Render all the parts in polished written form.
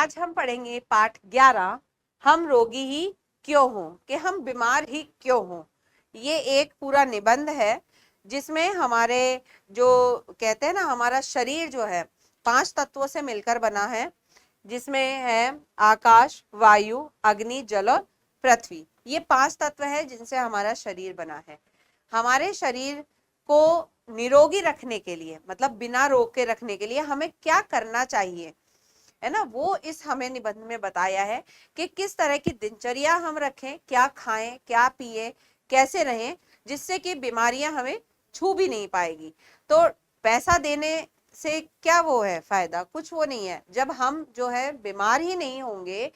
आज हम पढ़ेंगे पाठ 11, हम रोगी ही क्यों हों, कि हम बीमार ही क्यों हों। ये एक पूरा निबंध है जिसमें हमारे जो कहते हैं ना, हमारा शरीर जो है 5 तत्वों से मिलकर बना है, जिसमें है आकाश, वायु, अग्नि, जल और पृथ्वी। ये 5 तत्व है जिनसे हमारा शरीर बना है। हमारे शरीर को निरोगी रखने के लिए, मतलब बिना रोग के रखने के लिए हमें क्या करना चाहिए, है ना, वो इस हमें निबंध में बताया है कि किस तरह की दिनचर्या हम रखें, क्या खाएं, क्या पिए, कैसे रहें, जिससे कि बीमारियां हमें छू भी नहीं पाएगी। तो पैसा देने से क्या वो है फायदा, कुछ वो नहीं है। जब हम जो है बीमार ही नहीं होंगे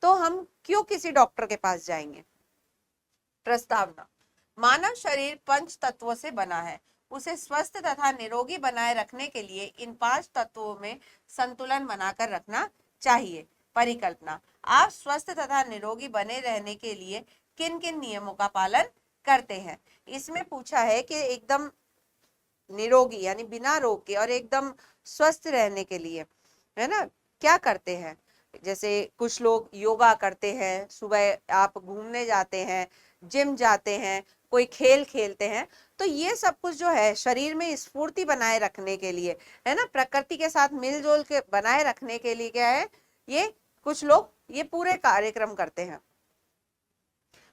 तो हम क्यों किसी डॉक्टर के पास जाएंगे। प्रस्तावना। मानव शरीर 5 तत्वों से बना है। उसे स्वस्थ तथा निरोगी बनाए रखने के लिए इन 5 तत्वों में संतुलन बनाकर रखना चाहिए। परिकल्पना। आप स्वस्थ तथा निरोगी बने रहने के लिए किन किन नियमों का पालन करते हैं। इसमें पूछा है कि एकदम निरोगी यानी बिना रोग के और एकदम स्वस्थ रहने के लिए, है ना, क्या करते हैं। जैसे कुछ लोग योगा करते हैं, सुबह आप घूमने जाते हैं, जिम जाते हैं, कोई खेल खेलते हैं। तो ये सब कुछ जो है शरीर में स्फूर्ति बनाए रखने के लिए, है ना, प्रकृति के साथ मिलजुल के बनाए रखने के लिए क्या है, ये कुछ लोग ये पूरे कार्यक्रम करते हैं।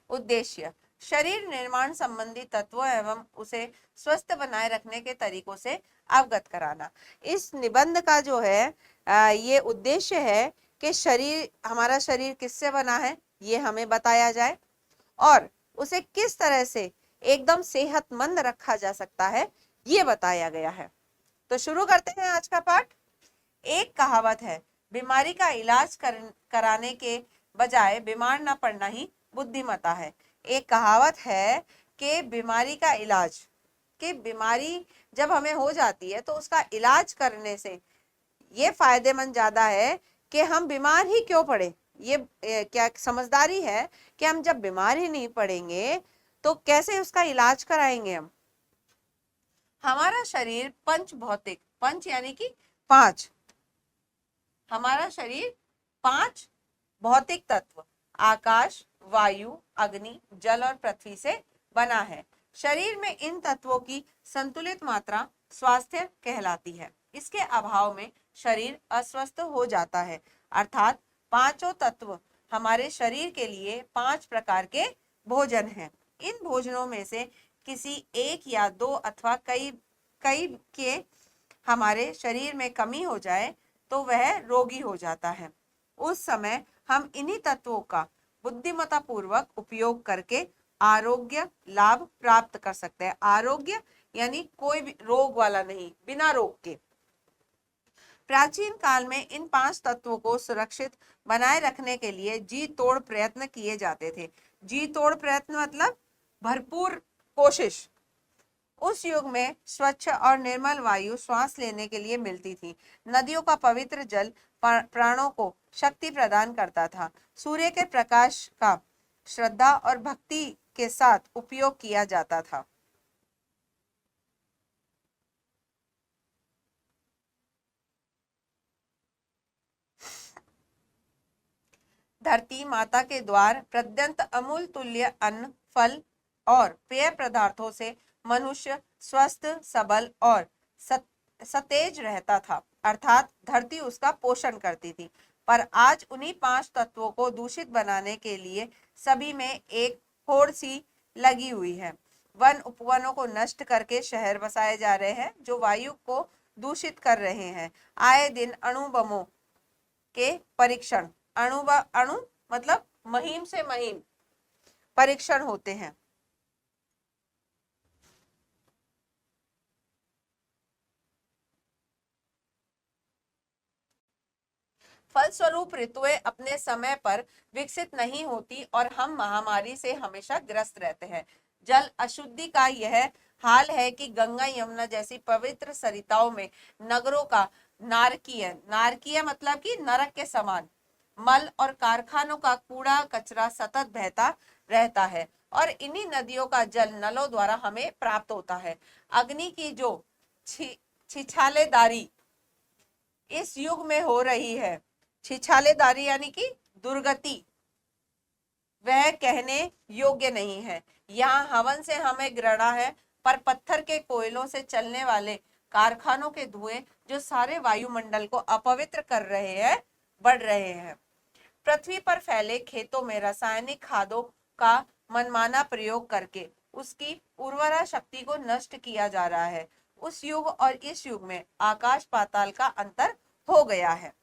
उद्देश्य। शरीर निर्माण संबंधी तत्वों एवं उसे स्वस्थ बनाए रखने के तरीकों से अवगत कराना। इस निबंध का जो है ये उद्देश्य है कि शरीर, हमारा शरीर किससे बना है ये हमें बताया जाए और उसे किस तरह से एकदम सेहतमंद रखा जा सकता है ये बताया गया है। तो शुरू करते हैं आज का पाठ। एक कहावत है, बीमारी का इलाज कराने के बजाय बीमार ना पड़ना ही बुद्धिमता है। एक कहावत है कि बीमारी का इलाज, कि बीमारी जब हमें हो जाती है तो उसका इलाज करने से ये फायदेमंद ज्यादा है कि हम बीमार ही क्यों पड़े। ये क्या समझदारी है कि हम जब बीमार ही नहीं पड़ेंगे तो कैसे उसका इलाज कराएंगे हम। हमारा शरीर पंच भौतिक, पंच यानी कि 5, हमारा शरीर 5 भौतिक तत्व आकाश, वायु, अग्नि, जल और पृथ्वी से बना है। शरीर में इन तत्वों की संतुलित मात्रा स्वास्थ्य कहलाती है। इसके अभाव में शरीर अस्वस्थ हो जाता है। अर्थात 5 तत्व हमारे शरीर के लिए 5 प्रकार के भोजन हैं। इन भोजनों में से किसी एक या 2 अथवा कई के हमारे शरीर में कमी हो जाए तो वह रोगी हो जाता है। उस समय हम इन्हीं तत्वों का बुद्धिमत्ता पूर्वक उपयोग करके आरोग्य लाभ प्राप्त कर सकते हैं। आरोग्य यानी कोई भी रोग वाला नहीं, बिना रोग के। प्राचीन काल में इन 5 तत्वों को सुरक्षित बनाए रखने के लिए जी तोड़ प्रयत्न किए जाते थे। जी तोड़ प्रयत्न मतलब भरपूर कोशिश। उस युग में स्वच्छ और निर्मल वायु श्वास लेने के लिए मिलती थी। नदियों का पवित्र जल प्राणों को शक्ति प्रदान करता था। सूर्य के प्रकाश का श्रद्धा और भक्ति के साथ उपयोग किया जाता था। धरती माता के द्वार प्रत्यंत अमूल तुल्य अन्न, फल और पेय पदार्थों से मनुष्य स्वस्थ, सबल और सतेज रहता था। अर्थात धरती उसका पोषण करती थी। पर आज उन्हीं 5 तत्वों को दूषित बनाने के लिए सभी में एक होड़ सी लगी हुई है। वन उपवनों को नष्ट करके शहर बसाए जा रहे हैं जो वायु को दूषित कर रहे हैं। आए दिन अणु बमों के परीक्षण, अणु मतलब महीन से महीन परीक्षण होते हैं। फलस्वरूप ऋतुएं अपने समय पर विकसित नहीं होती और हम महामारी से हमेशा ग्रस्त रहते हैं। जल अशुद्धि का यह हाल है कि गंगा, यमुना जैसी पवित्र सरिताओं में नगरों का नारकीय, नारकीय मतलब कि नरक के समान मल और कारखानों का कूड़ा कचरा सतत बहता रहता है और इन्हीं नदियों का जल नलों द्वारा हमें प्राप्त होता है। अग्नि की जो छिछालेदारी इस युग में हो रही है छिछालेदारी यानी कि दुर्गति, वह कहने योग्य नहीं है। यहाँ हवन से हमें घृणा है, पर पत्थर के कोयलों से चलने वाले कारखानों के धुएं जो सारे वायुमंडल को अपवित्र कर रहे हैं, बढ़ रहे हैं। पृथ्वी पर फैले खेतों में रासायनिक खादों का मनमाना प्रयोग करके उसकी उर्वरा शक्ति को नष्ट किया जा रहा है। उस युग और इस युग में आकाश पाताल का अंतर हो गया है।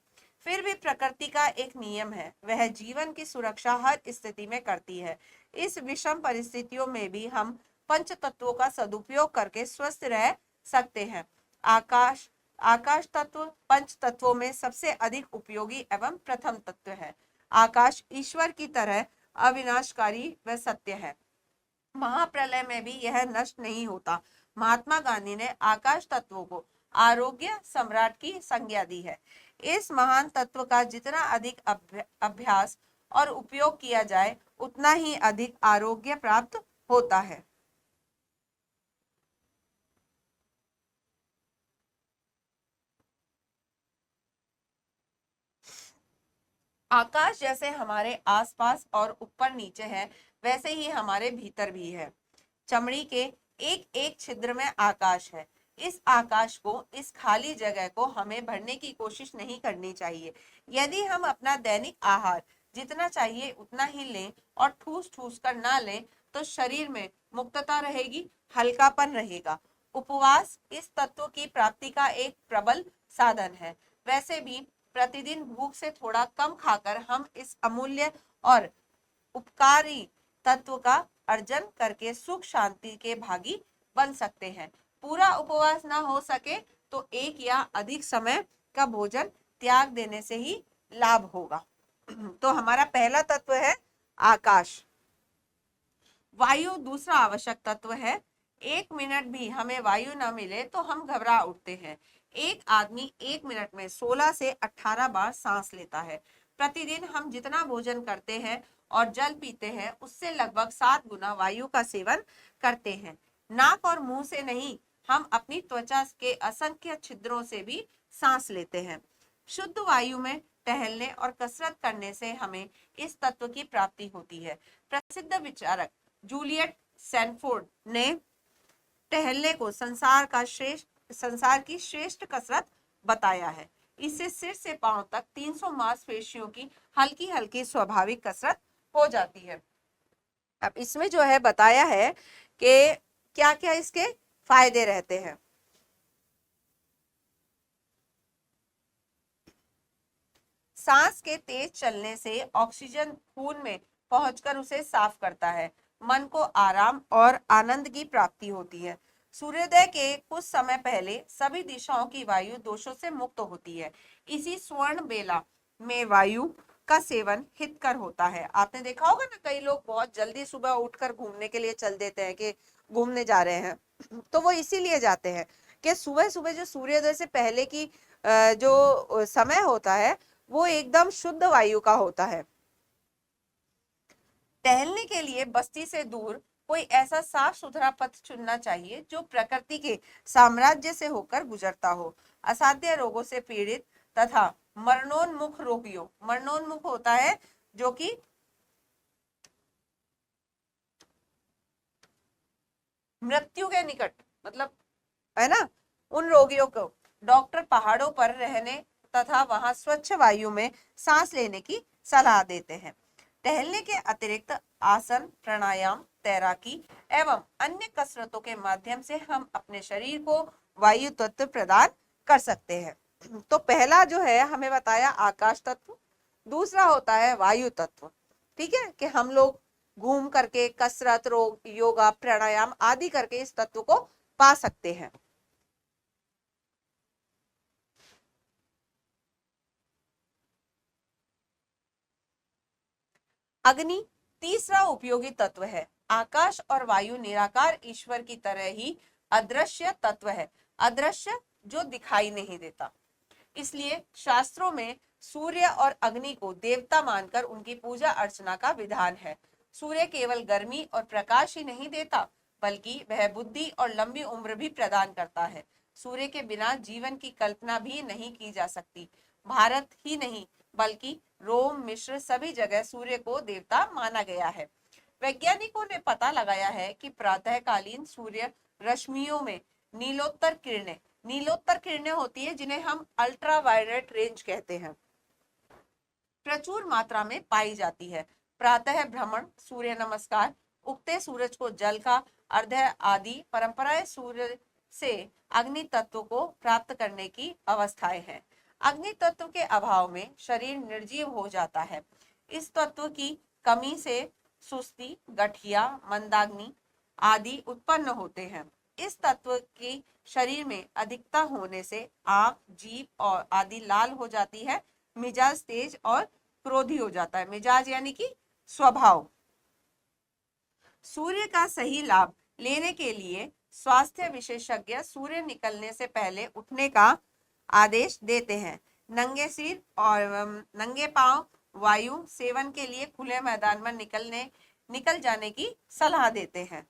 फिर भी प्रकृति का एक नियम है, वह जीवन की सुरक्षा हर स्थिति में करती है। इस विषम परिस्थितियों में भी हम पंच तत्वों का सदुपयोग करके स्वस्थ रह सकते हैं। आकाश आकाश तत्व पंच तत्वों में सबसे अधिक उपयोगी एवं प्रथम तत्व है। आकाश ईश्वर की तरह अविनाशकारी व सत्य है। महाप्रलय में भी यह नष्ट नहीं होता। महात्मा गांधी ने आकाश तत्वों को आरोग्य सम्राट की संज्ञा दी है। इस महान तत्व का जितना अधिक अभ्यास और उपयोग किया जाए, उतना ही अधिक आरोग्य प्राप्त होता है। आकाश जैसे हमारे आसपास और ऊपर नीचे है, वैसे ही हमारे भीतर भी है। चमड़ी के एक एक छिद्र में आकाश है। इस आकाश को, इस खाली जगह को हमें भरने की कोशिश नहीं करनी चाहिए। यदि हम अपना दैनिक आहार जितना चाहिए उतना ही लें और ठूस ठूस कर ना लें, तो शरीर में मुक्तता रहेगी, हल्कापन रहेगा। उपवास इस तत्व की प्राप्ति का एक प्रबल साधन है। वैसे भी प्रतिदिन भूख से थोड़ा कम खाकर हम इस अमूल्य और उपकारी तत्व का अर्जन करके सुख शांति के भागी बन सकते हैं। पूरा उपवास ना हो सके तो एक या अधिक समय का भोजन त्याग देने से ही लाभ होगा। तो हमारा पहला तत्व है आकाश। वायु दूसरा आवश्यक तत्व है। 1 मिनट भी हमें वायु न मिले तो हम घबरा उठते हैं। एक आदमी 1 मिनट में 16 से 18 बार सांस लेता है। प्रतिदिन हम जितना भोजन करते हैं और जल पीते हैं, उससे लगभग 7 गुना वायु का सेवन करते हैं। नाक और मुंह से नहीं, हम अपनी त्वचा के असंख्य छिद्रों से भी सांस लेते हैं। शुद्ध वायु में टहलने और कसरत करने से हमें इस तत्व की प्राप्ति होती है। प्रसिद्ध विचारक जूलियट सैनफोर्ड ने टहलने को संसार की श्रेष्ठ कसरत बताया है। इससे सिर से पांव तक 300 मांसपेशियों की हल्की हल्की स्वाभाविक कसरत हो जाती है। अब इसमें जो है बताया है कि क्या क्या इसके फायदे रहते हैं। सांस के तेज चलने से ऑक्सीजन खून में पहुंचकर उसे साफ करता है। मन को आराम और आनंद की प्राप्ति होती है। सूर्योदय के कुछ समय पहले सभी दिशाओं की वायु दोषों से मुक्त होती है। इसी स्वर्ण बेला में वायु का सेवन हितकर होता है। आपने देखा होगा ना, कई लोग बहुत जल्दी सुबह उठकर घूमने के लिए चल देते हैं कि घूमने जा रहे हैं, तो वो इसीलिए जाते हैं कि सुबह सुबह जो सूर्योदय से पहले की जो समय होता है वो एकदम शुद्ध वायु का होता है। टहलने के लिए बस्ती से दूर कोई ऐसा साफ सुथरा पथ चुनना चाहिए जो प्रकृति के साम्राज्य से होकर गुजरता हो। असाध्य रोगों से पीड़ित तथा मरणोन्मुख रोगियों, मरणोन्मुख होता है जो कि मृत्यु के निकट, मतलब है ना, उन रोगियों को डॉक्टर पहाड़ों पर रहने तथा वहां स्वच्छ वायु में सांस लेने की सलाह देते हैं। टहलने के अतिरिक्त आसन, प्राणायाम, तैराकी एवं अन्य कसरतों के माध्यम से हम अपने शरीर को वायु तत्व प्रदान कर सकते हैं। तो पहला जो है हमें बताया आकाश तत्व, दूसरा होता है वायु तत्व। ठीक है, कि हम लोग घूम करके कसरत, योगा, प्राणायाम आदि करके इस तत्व को पा सकते हैं। अग्नि तीसरा उपयोगी तत्व है। आकाश और वायु निराकार ईश्वर की तरह ही अदृश्य तत्व है। अदृश्य जो दिखाई नहीं देता, इसलिए शास्त्रों में सूर्य और अग्नि को देवता मानकर उनकी पूजा अर्चना का विधान है। सूर्य केवल गर्मी और प्रकाश ही नहीं देता, बल्कि वह बुद्धि और लंबी उम्र भी प्रदान करता है। सूर्य के बिना जीवन की कल्पना भी नहीं की जा सकती। भारत ही नहीं, बल्कि रोम, मिस्र सभी जगह सूर्य को देवता माना गया है। वैज्ञानिकों ने पता लगाया है कि प्रातःकालीन सूर्य रश्मियों में नीलोत्तर किरणें होती है, जिन्हें हम अल्ट्रावायलेट रेंज कहते हैं, प्रचुर मात्रा में पाई जाती है। प्रातः भ्रमण, सूर्य नमस्कार, उगते सूरज को जल का अर्घ्य आदि परंपराएं सूर्य से अग्नि तत्व को प्राप्त करने की अवस्थाएं हैं। अग्नि तत्व के अभाव में शरीर निर्जीव हो जाता है। इस तत्व की कमी से सुस्ती, गठिया, मंदाग्नि आदि उत्पन्न होते हैं। इस तत्व की शरीर में अधिकता होने से आंख, जीभ और आदि लाल हो जाती है। मिजाज तेज और क्रोधी हो जाता है। मिजाज यानी कि स्वभाव। सूर्य का सही लाभ लेने के लिए स्वास्थ्य विशेषज्ञ सूर्य निकलने से पहले उठने का आदेश देते हैं। नंगे सिर और नंगे पांव वायु सेवन के लिए खुले मैदान में निकल जाने की सलाह देते हैं।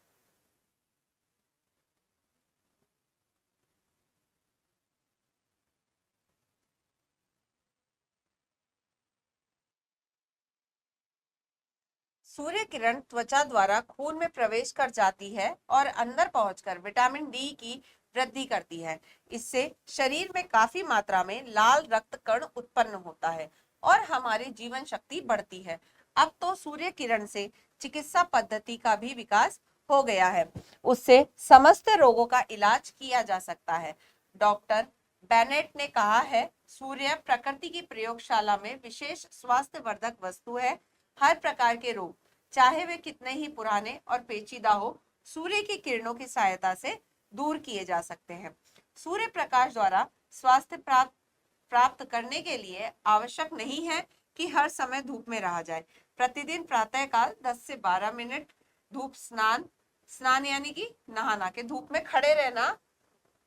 सूर्य किरण त्वचा द्वारा खून में प्रवेश कर जाती है और अंदर पहुंचकर विटामिन डी की वृद्धि करती है। इससे शरीर में काफी मात्रा में लाल रक्त कण उत्पन्न होता है और हमारी जीवन शक्ति बढ़ती है। अब तो सूर्य किरण से चिकित्सा पद्धति का भी विकास हो गया है। उससे समस्त रोगों का इलाज किया जा सकता है। डॉक्टर बेनेट ने कहा है, सूर्य प्रकृति की प्रयोगशाला में विशेष स्वास्थ्यवर्धक वस्तु है। हर प्रकार के रोग, चाहे वे कितने ही पुराने और पेचीदा हो, सूर्य की किरणों की सहायता से दूर किए जा सकते हैं। सूर्य प्रकाश द्वारा स्वास्थ्य प्राप्त करने के लिए आवश्यक नहीं है कि हर समय धूप में रहा जाए। प्रतिदिन प्रातःकाल 10 से 12 मिनट धूप स्नान यानी कि नहाना के धूप में खड़े रहना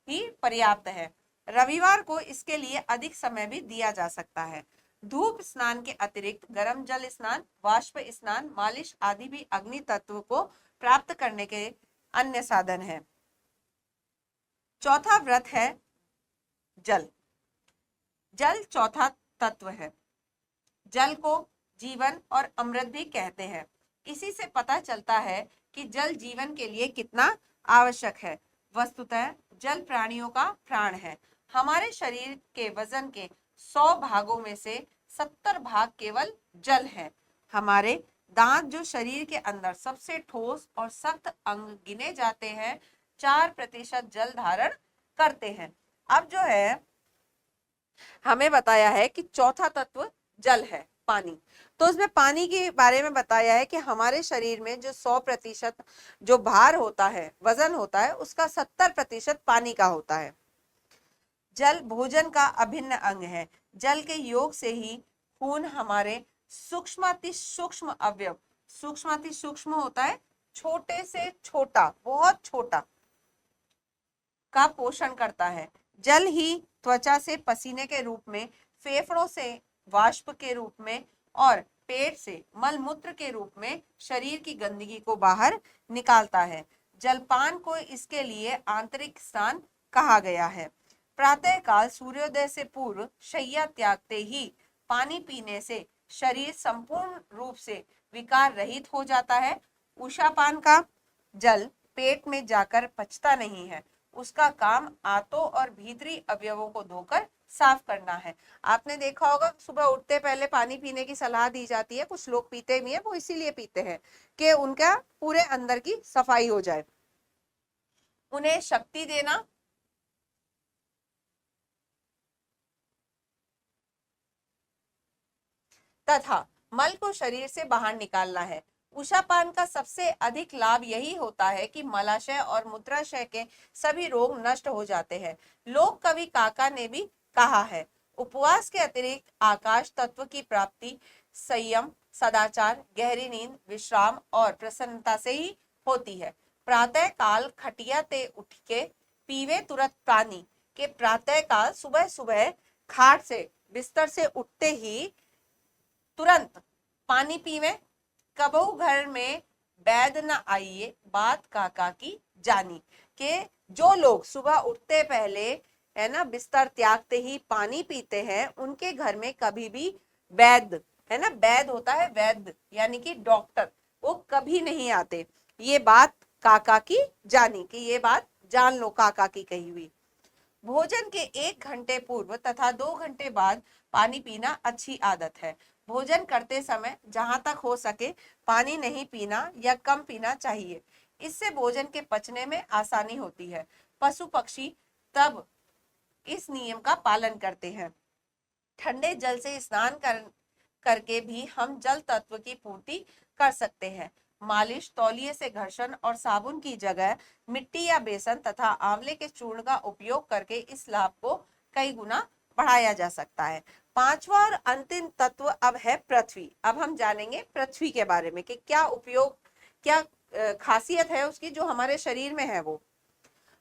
ही पर्याप्त है। रविवार को इसके लिए अधिक समय भी दिया जा सकता है। धूप स्नान के अतिरिक्त गर्म जल स्नान, वाष्प स्नान, मालिश आदि भी अग्नि तत्व को प्राप्त करने के अन्य साधन हैं। चौथा व्रत है जल। जल चौथा तत्व है। जल को जीवन और अमृत भी कहते हैं। इसी से पता चलता है कि जल जीवन के लिए कितना आवश्यक है। वस्तुतः जल प्राणियों का प्राण है। हमारे शरीर के वजन के 100 भागों में से 70 भाग केवल जल है। हमारे दांत, जो शरीर के अंदर सबसे ठोस और सख्त अंग गिने जाते हैं, 4% जल धारण करते हैं। अब जो है हमें बताया है कि चौथा तत्व जल है, पानी। तो इसमें पानी के बारे में बताया है कि हमारे शरीर में जो 100% जो भार होता है, वजन होता है, उसका 70% पानी का होता है। जल भोजन का अभिन्न अंग है। जल के योग से ही खून हमारे सूक्ष्माति सूक्ष्म अवयव, सूक्ष्माति सूक्ष्म होता है छोटे से छोटा, बहुत छोटा, का पोषण करता है। जल ही त्वचा से पसीने के रूप में, फेफड़ों से वाष्प के रूप में और पेट से मलमूत्र के रूप में शरीर की गंदगी को बाहर निकालता है। जलपान को इसके लिए आंतरिक स्नान कहा गया है। प्रातः काल सूर्योदय से पूर्व शैया त्यागते ही पानी पीने से शरीर संपूर्ण रूप से विकार रहित हो जाता है। उषापान का जल पेट में जाकर पचता नहीं है। उसका काम आंतों और भीतरी अवयवों को धोकर साफ करना है। आपने देखा होगा सुबह उठते पहले पानी पीने की सलाह दी जाती है। कुछ लोग पीते भी हैं, वो इसीलिए पीते हैं कि उनका पूरे अंदर की सफाई हो जाए। उन्हें शक्ति देना, तथा मल को शरीर से बाहर निकालना है। उषापान का सबसे अधिक लाभ यही होता है कि मलाशय और मूत्राशय के सभी रोग नष्ट हो जाते हैं। लोक कवि काका ने भी कहा है, उपवास के अतिरिक्त आकाश तत्व की प्राप्ति संयम, सदाचार, गहरी नींद, विश्राम और प्रसन्नता से ही होती है। प्रातः काल खटिया ते उठ के पीवे तुरंत पानी के प्रातः काल सुबह सुबह खाट से बिस्तर से उठते ही तुरंत पानी पीवे। कबहू घर में बैद न आइए, बात काका की जानी। के जो लोग सुबह उठते पहले है ना बिस्तर त्यागते ही पानी पीते हैं, उनके घर में कभी भी वैद्य है ना, वैद्य होता है वैद्य यानी कि डॉक्टर, वो कभी नहीं आते। ये बात काका की जानी, कि ये बात जान लो काका की कही हुई। भोजन के 1 घंटे पूर्व तथा 2 घंटे बाद पानी पीना अच्छी आदत है। भोजन करते समय जहां तक हो सके पानी नहीं पीना या कम पीना चाहिए, इससे भोजन के पचने में आसानी होती है। पशु पक्षी तब इस नियम का पालन करते हैं। ठंडे जल से स्नान करके भी हम जल तत्व की पूर्ति कर सकते हैं। मालिश, तौलिए से घर्षण और साबुन की जगह मिट्टी या बेसन तथा आंवले के चूर्ण का उपयोग करके इस लाभ को कई गुना बढ़ाया जा सकता है। पांचवा और अंतिम तत्व अब है पृथ्वी। अब हम जानेंगे पृथ्वी के बारे में कि क्या उपयोग, क्या खासियत है उसकी जो हमारे शरीर में है। वो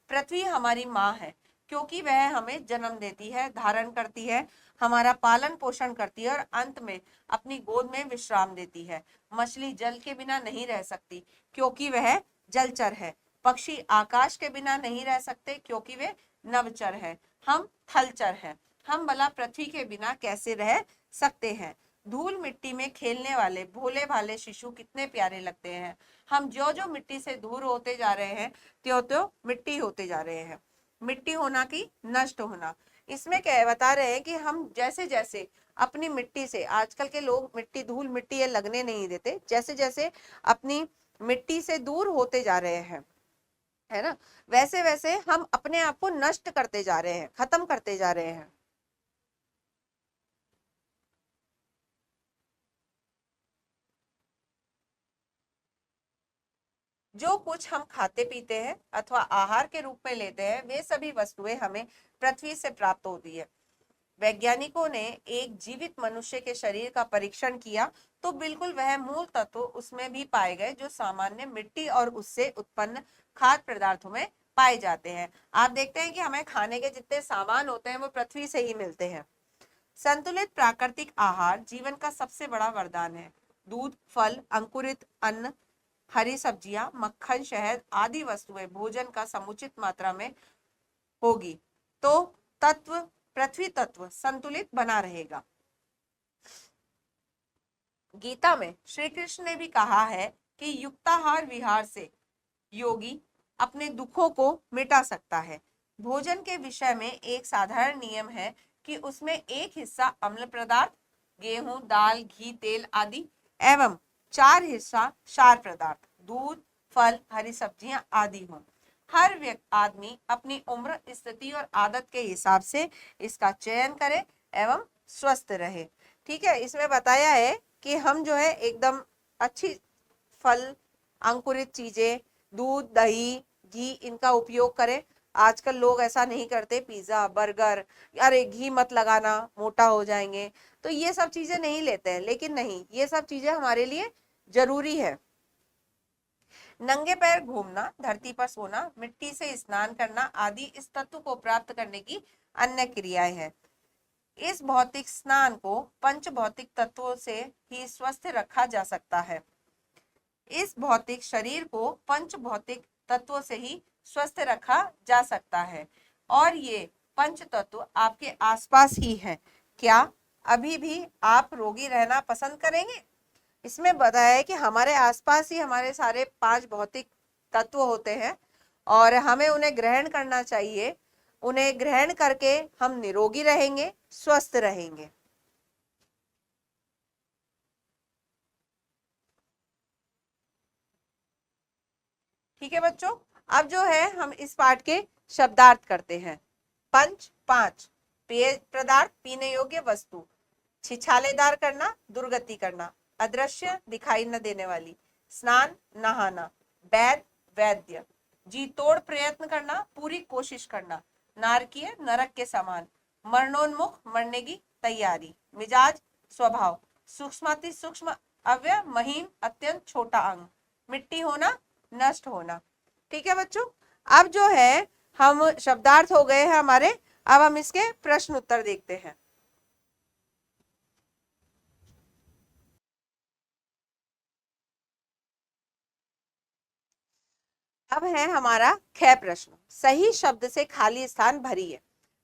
पृथ्वी हमारी माँ है, क्योंकि वह हमें जन्म देती है, धारण करती है, हमारा पालन पोषण करती है और अंत में अपनी गोद में विश्राम देती है। मछली जल के बिना नहीं रह सकती, क्योंकि वह जलचर है। पक्षी आकाश के बिना नहीं रह सकते, क्योंकि वे नभचर है। हम थलचर हैं। हम भला पृथ्वी के बिना कैसे रह सकते हैं। धूल मिट्टी में खेलने वाले भोले भाले शिशु कितने प्यारे लगते हैं। हम जो जो मिट्टी से दूर होते जा रहे हैं, त्यों त्यों मिट्टी होते जा रहे हैं। मिट्टी होना की नष्ट होना, इसमें क्या बता रहे हैं कि हम जैसे जैसे अपनी मिट्टी से, आजकल के लोग मिट्टी, धूल मिट्टी ये लगने नहीं देते, जैसे जैसे अपनी मिट्टी से दूर होते जा रहे हैं, है ना, वैसे वैसे हम अपने आप को नष्ट करते जा रहे हैं, खत्म करते जा रहे हैं। जो कुछ हम खाते पीते हैं अथवा आहार के रूप में लेते हैं, वे सभी वस्तुएं हमें पृथ्वी से प्राप्त होती है। वैज्ञानिकों ने एक जीवित मनुष्य के शरीर का परीक्षण किया तो बिल्कुल वह मूल तत्व उसमें भी पाए गए जो सामान्य मिट्टी और उससे उत्पन्न खाद्य पदार्थों में पाए जाते हैं। आप देखते हैं कि हमें खाने के जितने सामान होते हैं वो पृथ्वी से ही मिलते हैं। संतुलित प्राकृतिक आहार जीवन का सबसे बड़ा वरदान है। दूध, फल, अंकुरित अन्न, हरी सब्जियां, मक्खन, शहद आदि वस्तुएं भोजन का समुचित मात्रा में होगी तो तत्व, पृथ्वी तत्व संतुलित बना रहेगा। गीता में श्री कृष्ण ने भी कहा है कि युक्ताहार विहार से योगी अपने दुखों को मिटा सकता है। भोजन के विषय में एक साधारण नियम है कि उसमें एक हिस्सा अम्ल पदार्थ, गेहूं, दाल, घी, तेल आदि एवं 4 हिस्सा क्षार पदार्थ, दूध, फल, हरी सब्जियां आदि हों। हर आदमी अपनी उम्र, स्थिति और आदत के हिसाब से इसका चयन करे एवं स्वस्थ रहे। ठीक है, इसमें बताया है कि हम जो है एकदम अच्छी फल, अंकुरित चीजें, दूध, दही, घी इनका उपयोग करें। आजकल लोग ऐसा नहीं करते, पिज्जा, बर्गर, अरे घी मत लगाना मोटा हो जाएंगे, तो ये सब चीजें नहीं लेते हैं। लेकिन नहीं, ये सब चीजें हमारे लिए जरूरी है। नंगे पैर घूमना, धरती पर सोना, मिट्टी से स्नान करना आदि इस तत्व को प्राप्त करने की अन्य क्रियाएं हैं। इस भौतिक स्नान को पंच भौतिक तत्वों से ही स्वस्थ रखा जा सकता है। इस भौतिक शरीर को पंच भौतिक तत्वों से ही स्वस्थ रखा जा सकता है। और ये पंच तत्व आपके आसपास ही हैं। क्या अभी भी आप रोगी रहना पसंद करेंगे? इसमें बताया है कि हमारे आसपास ही हमारे सारे 5 भौतिक तत्व होते हैं और हमें उन्हें ग्रहण करना चाहिए। उन्हें ग्रहण करके हम निरोगी रहेंगे, स्वस्थ रहेंगे। ठीक है बच्चों, अब जो है हम इस पाठ के शब्दार्थ करते हैं। पंच, 5, पेय पदार्थ, पीने योग्य वस्तु, छिछालेदार करना, दुर्गति करना, अदृश्य, दिखाई न देने वाली, स्नान, नहाना, वैद, वैद्य, जी तोड़ प्रयत्न करना, पूरी कोशिश करना, नारकीय, नरक के समान, मरणोन्मुख, मरने की तैयारी, मिजाज, स्वभाव, सूक्ष्माति सूक्ष्म अव्यय, महीन, अत्यंत छोटा अंग, मिट्टी होना, नष्ट होना। ठीक है बच्चों, अब जो है हम शब्दार्थ हो गए हैं हमारे, अब हम इसके प्रश्न उत्तर देखते हैं। अब है हमारा ख प्रश्न, सही शब्द से खाली स्थान भरिए।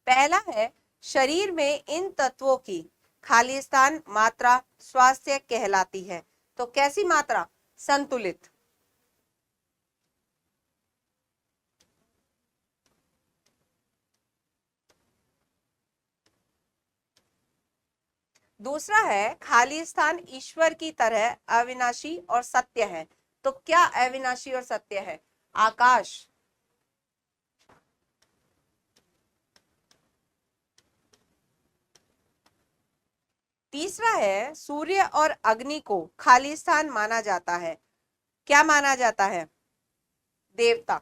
पहला है, शरीर में इन तत्वों की खाली स्थान मात्रा स्वास्थ्य कहलाती है। तो कैसी मात्रा? संतुलित। दूसरा है खाली स्थान ईश्वर की तरह अविनाशी और सत्य है। तो क्या अविनाशी और सत्य है? आकाश। तीसरा है सूर्य और अग्नि को खाली स्थान माना जाता है। क्या माना जाता है? देवता।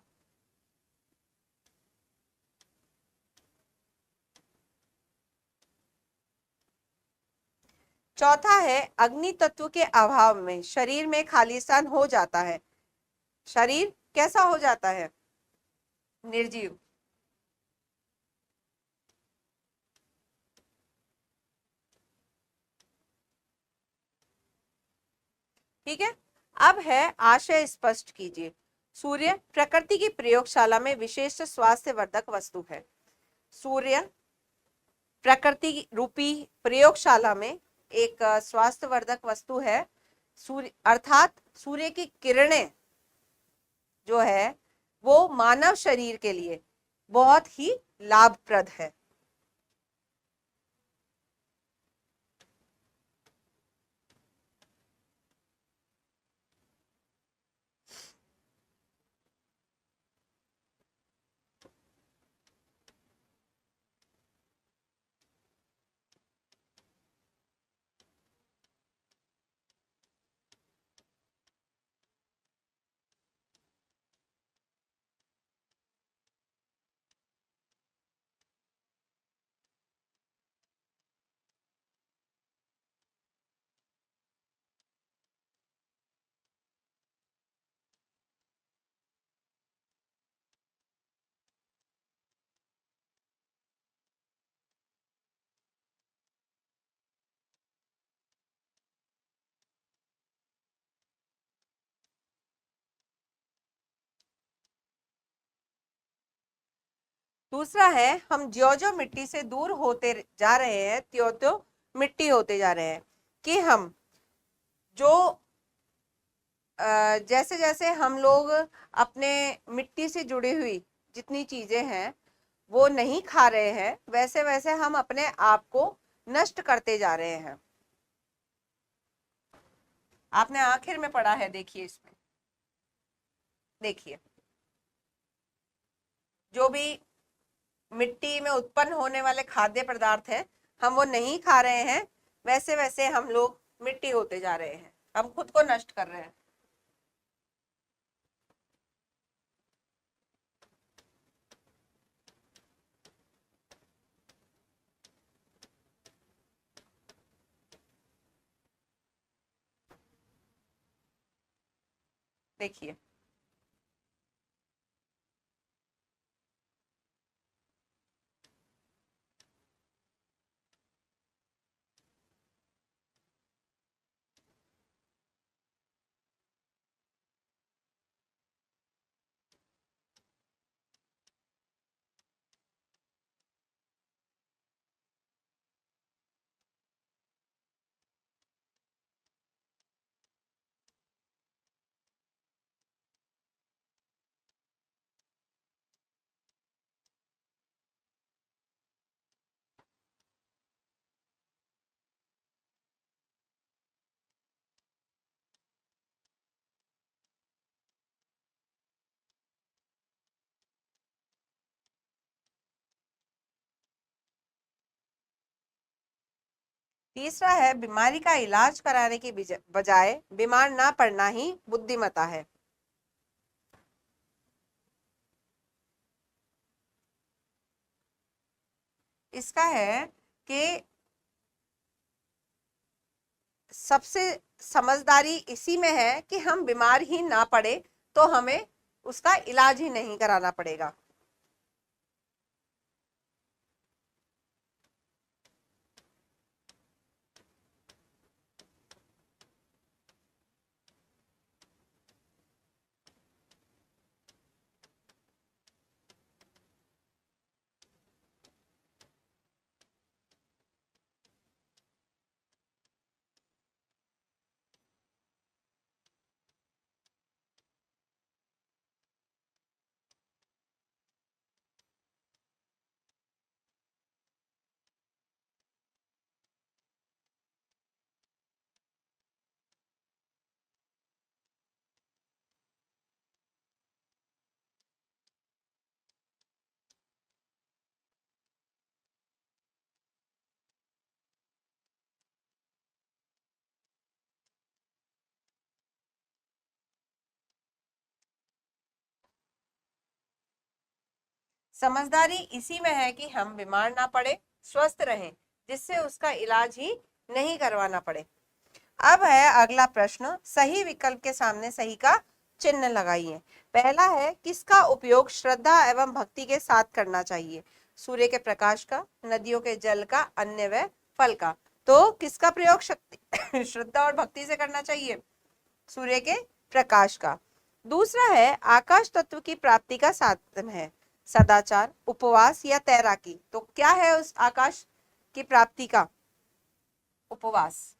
चौथा है अग्नि तत्व के अभाव में शरीर में खाली स्थान हो जाता है। शरीर कैसा हो जाता है? निर्जीव। ठीक है। अब है आशय स्पष्ट कीजिए। सूर्य प्रकृति की प्रयोगशाला में विशेष स्वास्थ्यवर्धक वस्तु है। सूर्य प्रकृति रूपी प्रयोगशाला में एक स्वास्थ्यवर्धक वस्तु है। सूर्य अर्थात सूर्य की किरणें जो है वो मानव शरीर के लिए बहुत ही लाभप्रद है। दूसरा है हम ज्यो ज्यो मिट्टी से दूर होते जा रहे हैं त्यों त्यों मिट्टी होते जा रहे हैं। कि हम जो जैसे जैसे हम लोग अपने मिट्टी से जुड़ी हुई जितनी चीजें हैं वो नहीं खा रहे हैं, वैसे वैसे हम अपने आप को नष्ट करते जा रहे हैं। आपने आखिर में पढ़ा है, देखिए इसमें, देखिए जो भी मिट्टी में उत्पन्न होने वाले खाद्य पदार्थ है हम वो नहीं खा रहे हैं, वैसे वैसे हम लोग मिट्टी होते जा रहे हैं, हम खुद को नष्ट कर रहे हैं। देखिए तीसरा है बीमारी का इलाज कराने की बजाय बीमार ना पड़ना ही बुद्धिमता है। इसका है कि सबसे समझदारी इसी में है कि हम बीमार ही ना पड़े तो हमें उसका इलाज ही नहीं कराना पड़ेगा। समझदारी इसी में है कि हम बीमार ना पड़े, स्वस्थ रहें, जिससे उसका इलाज ही नहीं करवाना पड़े। अब है अगला प्रश्न, सही विकल्प के सामने सही का चिन्ह लगाइए। पहला है, किसका उपयोग श्रद्धा एवं भक्ति के साथ करना चाहिए? सूर्य के प्रकाश का, नदियों के जल का, अन्न व फल का। तो किसका प्रयोग शक्ति श्रद्धा और भक्ति से करना चाहिए? सूर्य के प्रकाश का। दूसरा है, आकाश तत्व की प्राप्ति का साधन है सदाचार, उपवास या तैराकी। तो क्या है उस आकाश की प्राप्ति का? उपवास।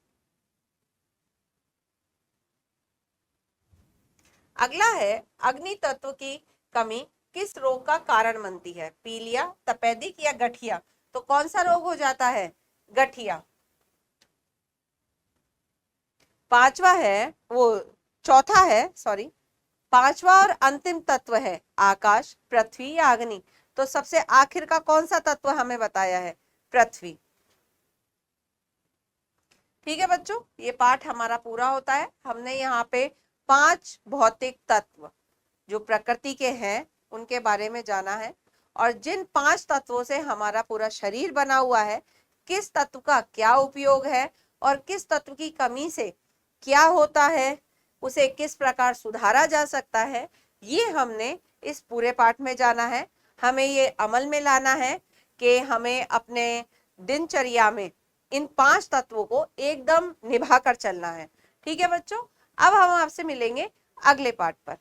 अगला है, अग्नि तत्व की कमी किस रोग का कारण बनती है? पीलिया, तपेदिक या गठिया। तो कौन सा रोग हो जाता है? गठिया। पांचवा है, वो चौथा है, सॉरी, पांचवा और अंतिम तत्व है आकाश, पृथ्वी या अग्नि। तो सबसे आखिर का कौन सा तत्व हमें बताया है? पृथ्वी। ठीक है बच्चों, ये पाठ हमारा पूरा होता है। हमने यहाँ पे 5 भौतिक तत्व जो प्रकृति के हैं उनके बारे में जाना है, और जिन 5 तत्वों से हमारा पूरा शरीर बना हुआ है, किस तत्व का क्या उपयोग है और किस तत्व की कमी से क्या होता है, उसे किस प्रकार सुधारा जा सकता है, ये हमने इस पूरे पाठ में जाना है। हमें ये अमल में लाना है कि हमें अपने दिनचर्या में इन 5 तत्वों को एकदम निभा कर चलना है। ठीक है बच्चों, अब हम आपसे मिलेंगे अगले पाठ पर।